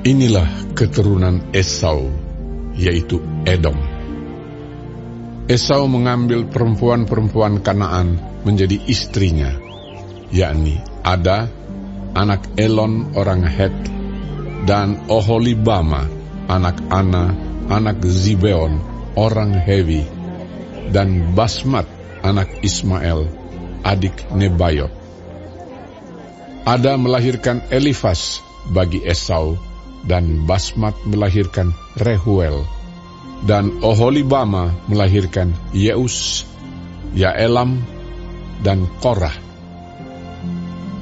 Inilah keturunan Esau, yaitu Edom. Esau mengambil perempuan-perempuan Kanaan menjadi istrinya, yakni Ada, anak Elon orang Het, dan Oholibama, anak Ana, anak Zibeon orang Hewi, dan Basmat, anak Ismael, adik Nebayot. Ada melahirkan Elifas bagi Esau, dan Basmat melahirkan Rehuel, dan Oholibama melahirkan Yeus, Yaelam, dan Korah.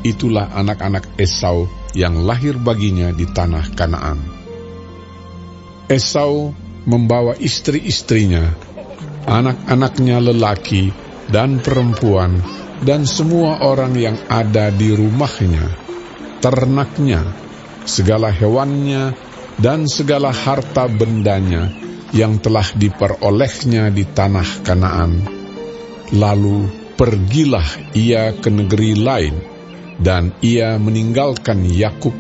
Itulah anak-anak Esau yang lahir baginya di tanah Kanaan. Esau membawa istri-istrinya, anak-anaknya lelaki dan perempuan, dan semua orang yang ada di rumahnya, ternaknya, segala hewannya, dan segala harta bendanya yang telah diperolehnya di tanah Kanaan. Lalu pergilah ia ke negeri lain, dan ia meninggalkan Yakub,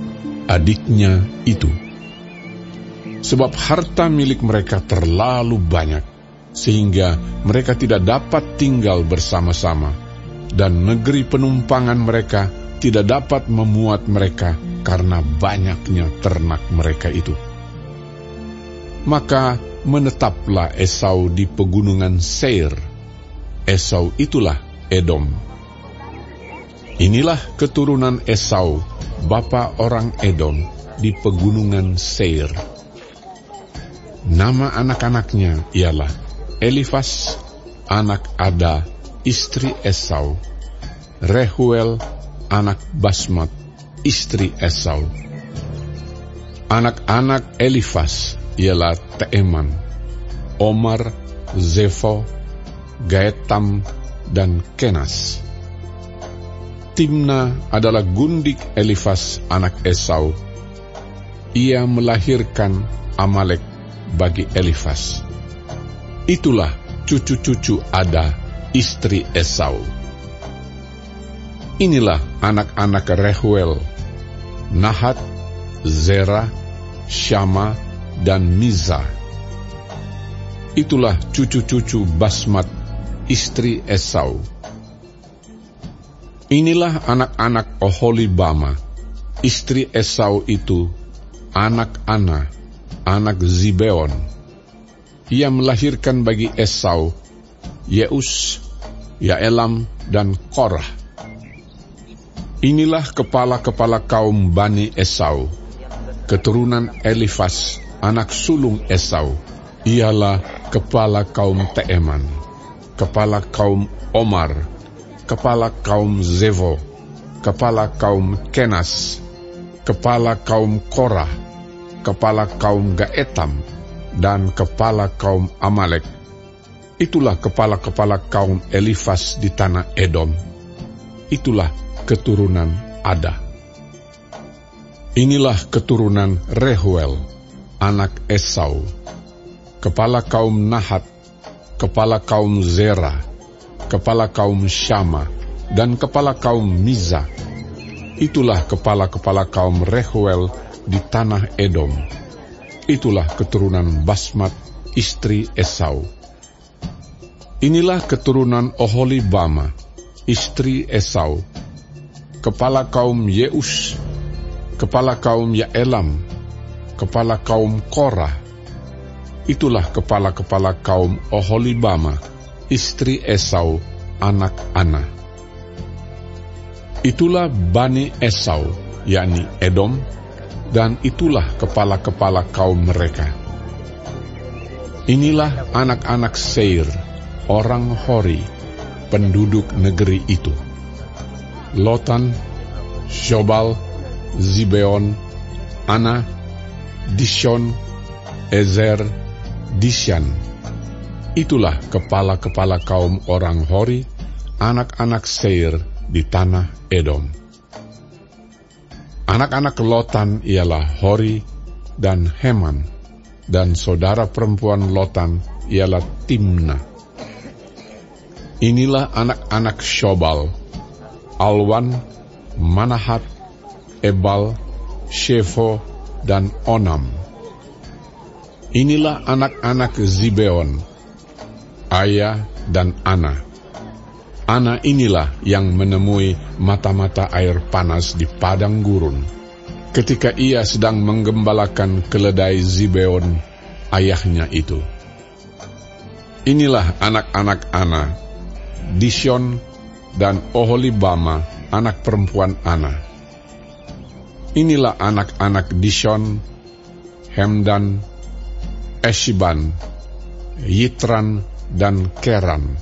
adiknya itu. Sebab harta milik mereka terlalu banyak, sehingga mereka tidak dapat tinggal bersama-sama, dan negeri penumpangan mereka tidak dapat memuat mereka karena banyaknya ternak mereka itu. Maka menetaplah Esau di pegunungan Seir. Esau itulah Edom. Inilah keturunan Esau, bapa orang Edom, di pegunungan Seir. Nama anak-anaknya ialah Elifas, anak Ada, istri Esau, Rehuel, anak Basmat, istri Esau. Anak-anak Elifas ialah Teeman, Omar, Zefo, Gaetam, dan Kenas. Timna adalah gundik Elifas anak Esau. Ia melahirkan Amalek bagi Elifas. Itulah cucu-cucu Ada, istri Esau. Inilah anak-anak Rehuel, Nahat, Zerah, Syama, dan Miza. Itulah cucu-cucu Basmat, istri Esau. Inilah anak-anak Oholibama, istri Esau itu, anak Ana, anak Zibeon. Ia melahirkan bagi Esau Yeus, Yaelam, dan Korah. Inilah kepala-kepala kaum Bani Esau, keturunan Elifas, anak sulung Esau. Ialah kepala kaum Teeman, kepala kaum Omar, kepala kaum Zevo, kepala kaum Kenas, kepala kaum Korah, kepala kaum Gaetam, dan kepala kaum Amalek. Itulah kepala-kepala kaum Elifas di tanah Edom. Itulah keturunan Ada. Inilah keturunan Rehuel, anak Esau, kepala kaum Nahat, kepala kaum Zerah, kepala kaum Syama, dan kepala kaum Miza. Itulah kepala-kepala kaum Rehuel di tanah Edom. Itulah keturunan Basmat, istri Esau. Inilah keturunan Oholibama, istri Esau, kepala kaum Yeus, kepala kaum Yaelam, kepala kaum Korah. Itulah kepala-kepala kaum Oholibama, istri Esau, anak Ana. Itulah Bani Esau, yakni Edom, dan itulah kepala-kepala kaum mereka. Inilah anak-anak Seir, orang Hori, penduduk negeri itu: Lotan, Shobal, Zibeon, Ana, Dishon, Ezer, Dishan. Itulah kepala-kepala kaum orang Hori, anak-anak Seir di tanah Edom. Anak-anak Lotan ialah Hori dan Heman, dan saudara perempuan Lotan ialah Timna. Inilah anak-anak Shobal: Alwan, Manahat, Ebal, Shefo, dan Onam. Inilah anak-anak Zibeon, Aya dan Ana. Ana inilah yang menemui mata-mata air panas di padang gurun, ketika ia sedang menggembalakan keledai Zibeon, ayahnya itu. Inilah anak-anak Ana, Dishon dan Oholibama, anak perempuan Ana. Inilah anak-anak Dishon, Hemdan, Eshiban, Yitran, dan Keran.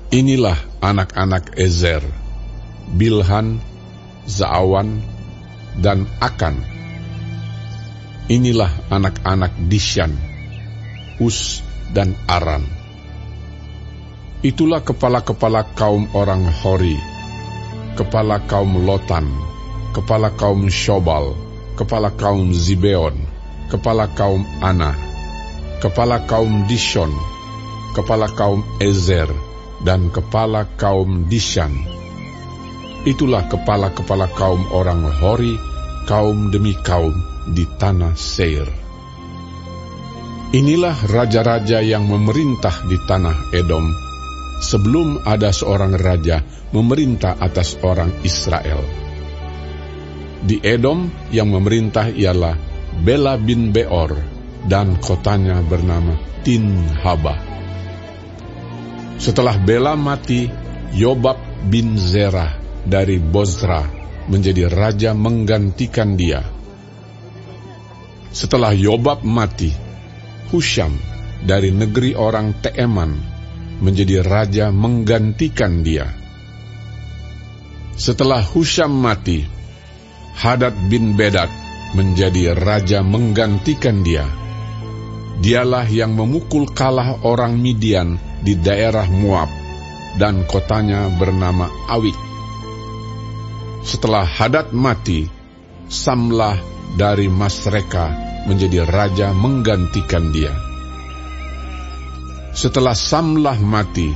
Inilah anak-anak Ezer, Bilhan, Zaawan, dan Akan. Inilah anak-anak Dishan, Us, dan Aran. Itulah kepala-kepala kaum orang Hori, kepala kaum Lotan, kepala kaum Shobal, kepala kaum Zibeon, kepala kaum Ana, kepala kaum Dishon, kepala kaum Ezer, dan kepala kaum Dishan. Itulah kepala-kepala kaum orang Hori, kaum demi kaum di tanah Seir. Inilah raja-raja yang memerintah di tanah Edom, sebelum ada seorang raja memerintah atas orang Israel. Di Edom yang memerintah ialah Bela bin Beor, dan kotanya bernama Tinhaba. Setelah Bela mati, Yobab bin Zerah dari Bozra menjadi raja menggantikan dia. Setelah Yobab mati, Husham dari negeri orang Teeman menjadi raja menggantikan dia. Setelah Husham mati, Hadad bin Bedad menjadi raja menggantikan dia. Dialah yang memukul kalah orang Midian di daerah Moab, dan kotanya bernama Awik. Setelah Hadad mati, Samlah dari Masreka menjadi raja menggantikan dia. Setelah Samlah mati,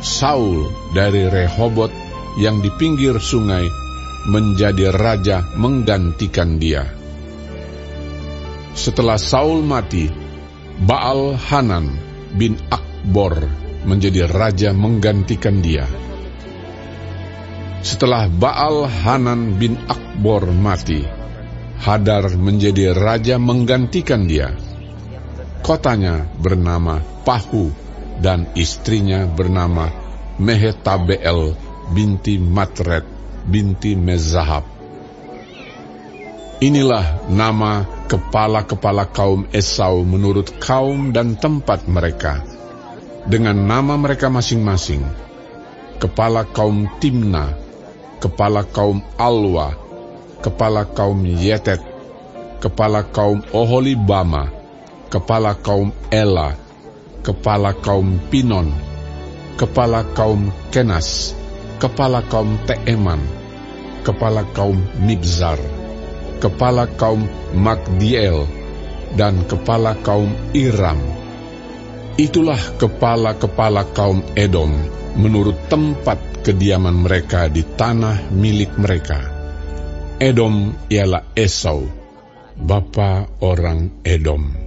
Saul dari Rehobot yang di pinggir sungai menjadi raja menggantikan dia. Setelah Saul mati, Baal Hanan bin Akbor menjadi raja menggantikan dia. Setelah Baal Hanan bin Akbor mati, Hadar menjadi raja menggantikan dia. Kotanya bernama Pahu, dan istrinya bernama Mehetabeel binti Matred binti Mezahab. Inilah nama kepala-kepala kaum Esau menurut kaum dan tempat mereka, dengan nama mereka masing-masing. Kepala kaum Timna, kepala kaum Alwa, kepala kaum Yetet, kepala kaum Oholibama, kepala kaum Ela, kepala kaum Pinon, kepala kaum Kenas, kepala kaum Teeman, kepala kaum Mibzar, kepala kaum Magdiel, dan kepala kaum Iram. Itulah kepala-kepala kaum Edom menurut tempat kediaman mereka di tanah milik mereka. Edom ialah Esau, bapa orang Edom.